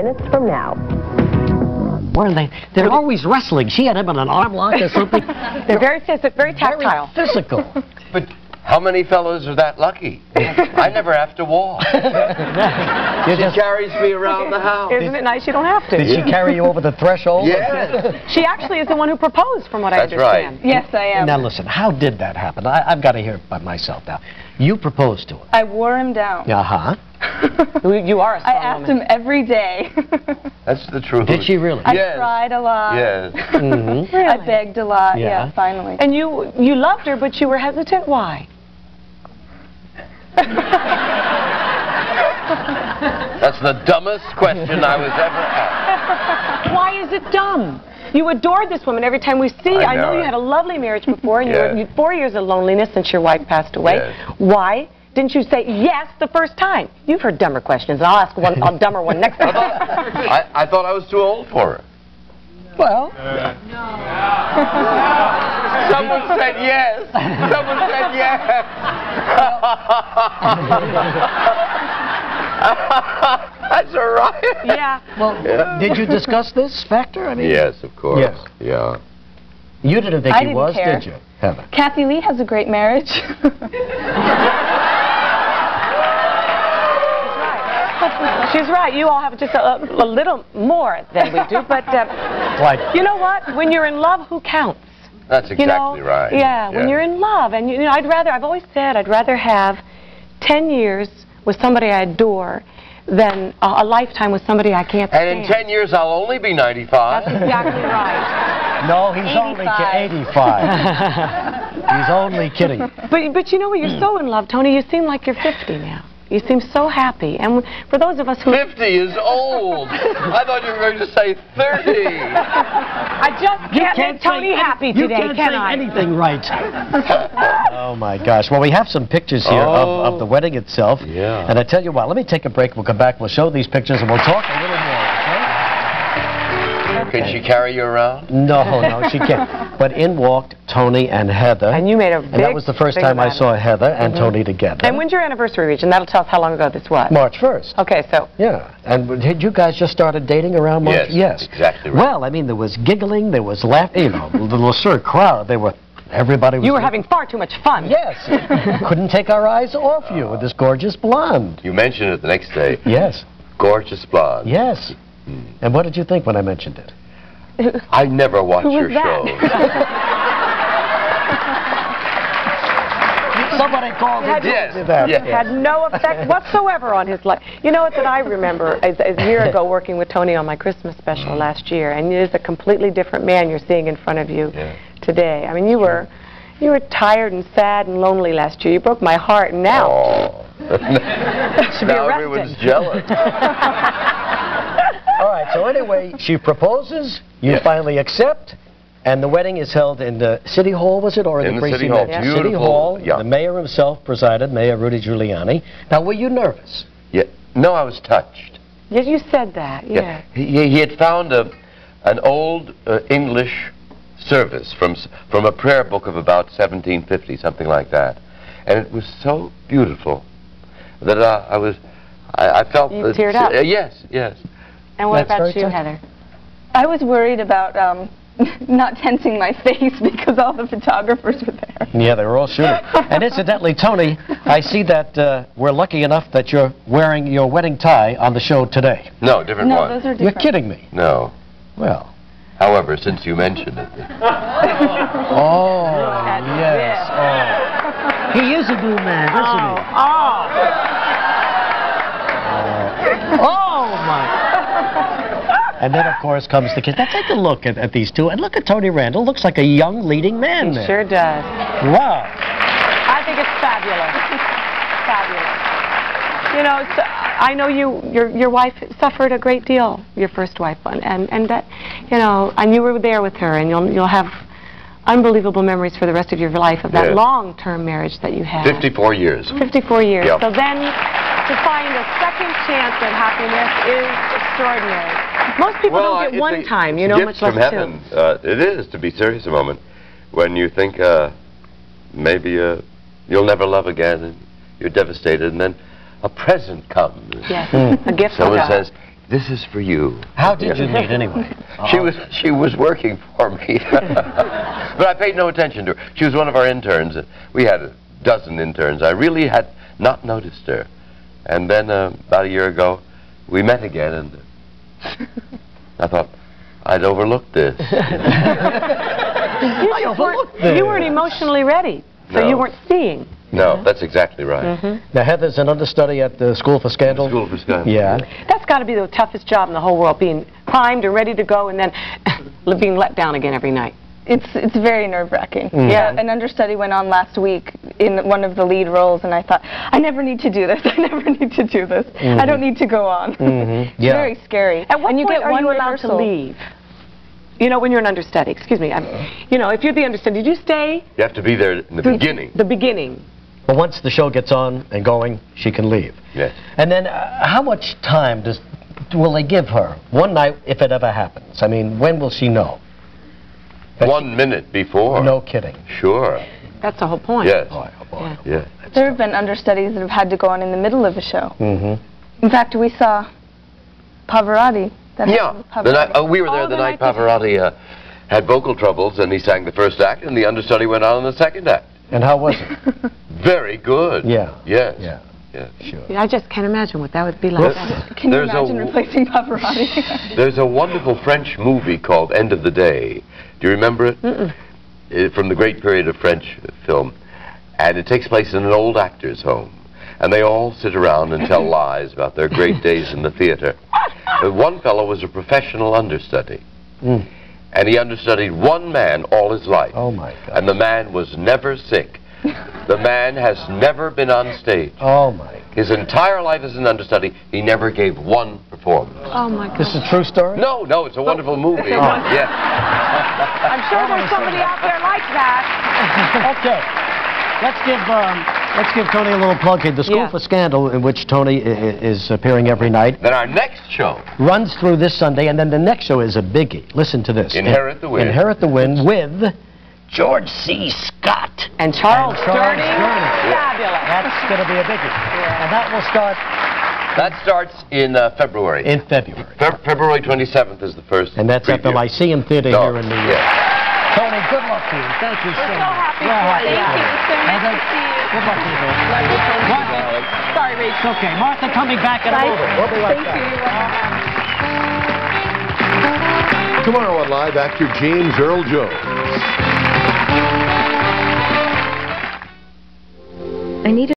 minutes from now. Where are they? They're always wrestling. She had him in an arm lock or something. They're very tactile. Very physical. But how many fellows are that lucky? I never have to walk. She carries me around the house. Isn't it nice you don't have to? Did she carry you over the threshold? Yes. She actually is the one who proposed, from what I understand. Right. Yes, I am. Now listen, how did that happen? I've got to hear it by myself now. You proposed to him. I wore him down. Uh-huh. You are a strong I asked woman. him every day. That's the truth. Did she really? I Yes. cried a lot. Yes. Mm-hmm. Really? I begged a lot. Yeah. Yeah, finally. And you loved her, but you were hesitant. Why? That's the dumbest question I was ever asked. Why is it dumb? You adored this woman every time we see. I know you had a lovely marriage before, and you had 4 years of loneliness since your wife passed away. Yes. Why didn't you say yes the first time? You've heard dumber questions, and I'll ask a dumber one next time. I thought I was too old for her. Well. Someone said yes. Someone said yes. That's all right. Yeah. Well, did you discuss this factor? I mean, Yes, of course. Yes. Yeah. You didn't think I he didn't was, care. did you, Heather? Kathy Lee has a great marriage. She's right. You all have just a little more than we do, but Like, you know what? When you're in love, who counts? That's exactly right. Yeah, when you're in love, and you know, I've always said I'd rather have 10 years with somebody I adore than a lifetime with somebody I can't stand. And in 10 years, I'll only be 95. That's exactly right. no, he's only 85. He's only kidding. But you know what? You're so in love, Tony. You seem like you're 50 now. You seem so happy. And for those of us who... 50 is old. I thought you were going to say 30. I just can't make Tony happy today, can I? You can't say anything right. Oh, my gosh. Well, we have some pictures here of the wedding itself. Yeah. And I tell you what, let me take a break. We'll come back. We'll show these pictures, and we'll talk a little more, okay? Can she carry you around? No, she can't. But in walked Tony and Heather. And you made a big... And that was the first time I saw Heather and Tony together. And when's your anniversary reach? And that'll tell us how long ago this was. March 1st. Okay, so... Yeah. And had you guys just started dating around March? Yes, exactly right. Well, I mean, there was giggling, there was laughing, you know, the LeSueur crowd, everybody was... You were having far too much fun. Yes. Couldn't take our eyes off you with this gorgeous blonde. You mentioned it the next day. Yes. Gorgeous blonde. Yes. And what did you think when I mentioned it? I never watched Who was your that? shows. Somebody called me. Yes. Yes. Had no effect whatsoever on his life. You know what that I remember a year ago working with Tony on my Christmas special last year, and it is a completely different man you're seeing in front of you today. I mean, you were tired and sad and lonely last year. You broke my heart, and now should be now arrested. everyone's jealous. All right, so anyway, she proposes, you finally accept, and the wedding is held in the City Hall, was it, or in the the Gracie City Hall? Mansion? City Hall. Yeah. The mayor himself presided, Mayor Rudy Giuliani. Now, were you nervous? Yeah. No, I was touched. Yes, you said that, yeah. He had found an old English service from a prayer book of about 1750, something like that, and it was so beautiful that I felt... You teared up. Yes, yes. And what That's about you, very Heather? I was worried about not tensing my face because all the photographers were there. Yeah, they were all shooting. And incidentally, Tony, I see that we're lucky enough that you're wearing your wedding tie on the show today. No, different No, one. those are different. You're kidding me. No. Well. However, since you mentioned it. Oh, yes. Oh. He is a blue man, isn't he? Oh, my. And then, of course, comes the kiss. Now, take a look at these two. And look at Tony Randall. Looks like a young leading man there. Sure does. Wow. I think it's fabulous. Fabulous. You know, I know your wife suffered a great deal, your first wife, and that, you know, and you were there with her, and you'll have unbelievable memories for the rest of your life of that long-term marriage that you had. 54 years. 54 years. Yep. So then to find a second chance at happiness is extraordinary. Most people don't get one time, you know, much less from heaven. It is, to be serious a moment, when you think maybe you'll never love again, and you're devastated, and then a present comes. Yes, a gift from Someone God. says, this is for you. How did you meet anyway? She was working for me. But I paid no attention to her. She was one of our interns. We had a dozen interns. I really had not noticed her. And then about a year ago, we met again, and I thought, I'd overlooked this. You weren't emotionally ready, so No. you weren't seeing. No, that's exactly right. Now, Heather's an understudy at the School for Scandal. School for Scandal. Yeah. That's got to be the toughest job in the whole world, being primed and ready to go, and then being let down again every night. It's very nerve-wracking. Yeah. An understudy went on last week in one of the lead roles, and I thought, I never need to do this. I never need to do this. I don't need to go on. It's very scary. At what and you point get are one you allowed to rehearsal. leave? You know, when you're an understudy, excuse me. You know, if you're the understudy, did you stay? You have to be there in the beginning. The beginning. But once the show gets on and going, she can leave. Yes. And then, how much time will they give her? One night, if it ever happens. I mean, when will she know? 1 minute before. No kidding. Sure. That's the whole point. Yes. Oh, boy. Yeah. Yeah. There have been understudies that have had to go on in the middle of a show. In fact, we saw Pavarotti. Yeah. We were there the night Pavarotti had vocal troubles, and he sang the first act, and the understudy went on in the second act. And how was it? Very good. Yeah. Yes. Yeah. Yes. Sure. Yeah, I just can't imagine what that would be like. Can you There's imagine replacing Pavarotti? There's a wonderful French movie called End of the Day. Do you remember it? From the great period of French film. And it takes place in an old actor's home. And they all sit around and tell lies about their great days in the theater. But one fellow was a professional understudy. And he understudied one man all his life. Oh, my God. And the man was never sick. The man has never been on stage. Oh, my God. His entire life as an understudy, he never gave one performance. Oh, my God. This is a true story? No, it's a wonderful movie. Yeah. I'm sure there's somebody out there like that. Okay. Let's give Tony a little plug here. The School for Scandal, in which Tony is appearing every night, Then our next show, runs through this Sunday, and then the next show is a biggie. Listen to this. Inherit the Wind. Inherit the Wind with George C. Scott. And Charles Sturdy. Yeah. Fabulous. That's going to be a biggie. And that will start that starts in February. in February. February 27th is the first And that's at the preview. Lyceum Theater No, here in New York. yeah. Tony, good luck to you. Thank you so We're so much. happy We're for happy you. for Thank you. So nice to see you. Good luck to you, man. Martha, Sorry, Rach. it's okay. Martha coming back in a moment. We'll be right Thank back. you. Tomorrow on Live, actor James Earl Jones. I need